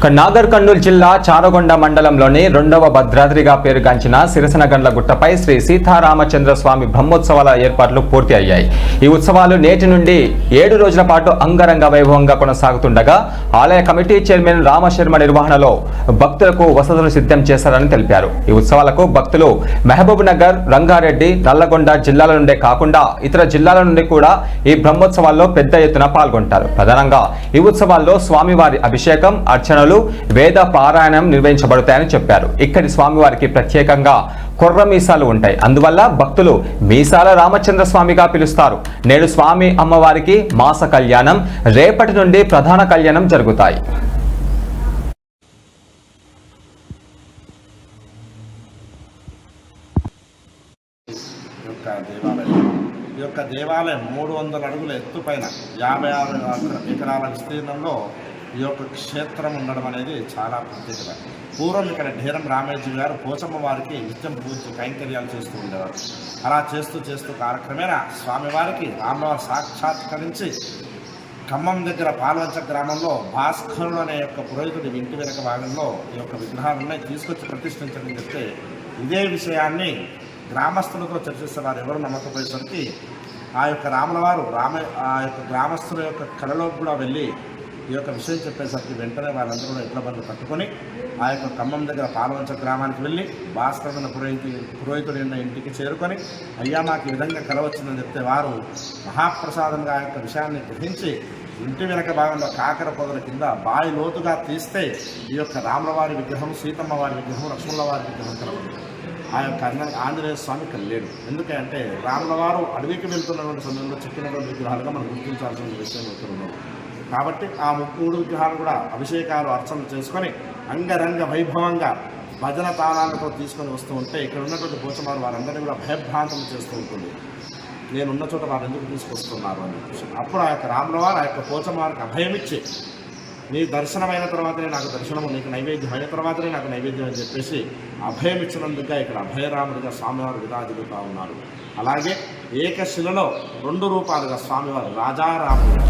నాగర్ కర్నూలు జిల్లా చారగొండ మండలంలోని రెండవ భద్రాద్రిగా పేరుగాంచిన సిరసనగండ్ల గుట్టపై శ్రీ సీతారామచంద్ర స్వామి బ్రహ్మోత్సవాల ఏర్పాట్లు పూర్తి అయ్యాయి. ఈ ఉత్సవాలు నేటి నుండి 7 రోజుల పాటు అంగరంగ వైభవంగా కొనసాగుతుండగా ఆలయ కమిటీ చైర్మన్ రామశర్మ నిర్వహణలో భక్తులకు వసతులు సిద్ధం చేశారని తెలిపారు. ఈ ఉత్సవాలకు భక్తులు మహబూబ్ నగర్, రంగారెడ్డి, నల్లగొండ జిల్లాల నుండే కాకుండా ఇతర జిల్లాల నుండి కూడా ఈ బ్రహ్మోత్సవాల్లో పెద్ద ఎత్తున పాల్గొంటారు. ప్రధానంగా ఈ ఉత్సవాల్లో స్వామివారి అభిషేకం, అర్చనలు, వేద పారాయణం నిర్వహించబడతాయని చెప్పారు. ఇక్కడి స్వామివారికి ప్రత్యేకంగా కొర్ర మీసాలు ఉంటాయి. అందువల్ల భక్తులు మీసాల రామచంద్ర స్వామిగా పిలుస్తారు. నేడు స్వామి అమ్మవారికి మాస కళ్యాణం, రేపటి నుండి ప్రధాన కళ్యాణం జరుగుతాయి. ఈ యొక్క దేవాలయం 300 అడుగుల ఎత్తుపైన 56 ఎకరాల విస్తీర్ణంలో ఈ యొక్క క్షేత్రం ఉండడం అనేది చాలా ప్రత్యేకత. పూర్వం ఇక్కడ ఢేరం రామేజీ గారు పోచమ్మ వారికి నిత్యం పూజ కైంకర్యాలు చేస్తూ ఉండేవారు. అలా చేస్తూ కాలక్రమేణా స్వామివారికి రామవారు సాక్షాత్కరించి ఖమ్మం దగ్గర పాల్వంచ గ్రామంలో భాస్కరుడు అనే యొక్క పురోహితుడి ఇంటి వెనక భాగంలో ఈ యొక్క విగ్రహాలను తీసుకొచ్చి ప్రతిష్ఠించడం చెప్తే ఇదే విషయాన్ని గ్రామస్తులతో చర్చిస్తే వారు ఎవరు నమ్మకపోయేసరికి ఆ యొక్క రాములవారు ఆ యొక్క గ్రామస్తుల యొక్క కళలోకి కూడా వెళ్ళి ఈ యొక్క విషయం చెప్పేసరికి వెంటనే వాళ్ళందరూ ఎడ్ల బండ్లు కట్టుకొని ఆ యొక్క ఖమ్మం దగ్గర పాల్వంచ గ్రామానికి వెళ్ళి భాస్కరుడు పురోహితుడి ఇంటికి చేరుకొని అయ్యా మాకు ఈ విధంగా కళ వచ్చిందని చెప్తే వారు మహాప్రసాదంగా ఆ యొక్క విషయాన్ని గ్రహించి ఇంటి వెనక భాగంలో కాకర పొదల కింద బావి లోతుగా తీస్తే ఈ యొక్క రాములవారి విగ్రహం, సీతమ్మ వారి విగ్రహం, లక్ష్మణుల వారి విగ్రహం కలవాలి. ఆ యొక్క ఆంజనేయ స్వామి ఇక్కడ లేడు. ఎందుకంటే రాముల వారు అడవికి వెళ్తున్నటువంటి సమయంలో చెక్కినటువంటి విగ్రహాలుగా మనం గుర్తించాల్సిన విషయం అవుతున్నాం. కాబట్టి ఆ 3 విగ్రహాలు కూడా అభిషేకాలు, అర్చనలు చేసుకొని అంగరంగ వైభవంగా భజన తాళాలతో తీసుకొని వస్తూ ఉంటే ఇక్కడ ఉన్నటువంటి పోచమారు వారందరినీ కూడా భయభ్రాంతం చేస్తూ ఉంటుంది. నేనున్న చోట వారు ఎందుకు తీసుకొస్తున్నారు అని చెప్పేసి అప్పుడు ఆ యొక్క రాములవారు ఆ యొక్క పోచమారికి అభయమిచ్చి నీ దర్శనమైన తర్వాతనే నాకు దర్శనము, నీకు నైవేద్యం అయిన తర్వాతనే నాకు నైవేద్యం అని చెప్పేసి అభయం ఇచ్చినందుగా ఇక్కడ అభయరాముడిగా స్వామివారు విరాజిల్లుతూ ఉన్నారు. అలాగే ఏకశిలలో 2 రూపాలుగా స్వామివారు రాజారాముడు